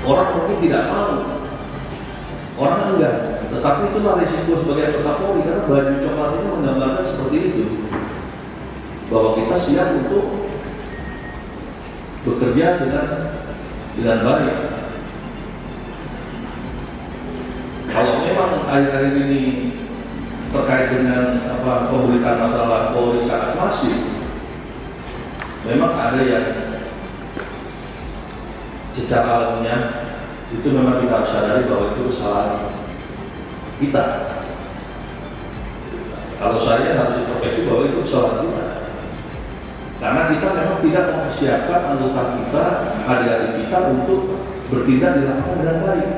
Orang mungkin tidak mau, orang enggak, tetapi itulah risiko sebagai anggota Polri karena baju coklat ini menggambarkan seperti itu, bahwa kita siap untuk bekerja dengan baik. Kalau memang akhir-akhir ini terkait dengan pemberitaan masalah Polri sangat masif, memang ada yang secara alamiah itu memang kita harus sadari bahwa itu kesalahan kita. Kalau saya harus introspeksi bahwa itu kesalahan kita, karena kita memang tidak mempersiapkan anggota kita, adik-adik kita untuk bertindak di lapangan dengan baik.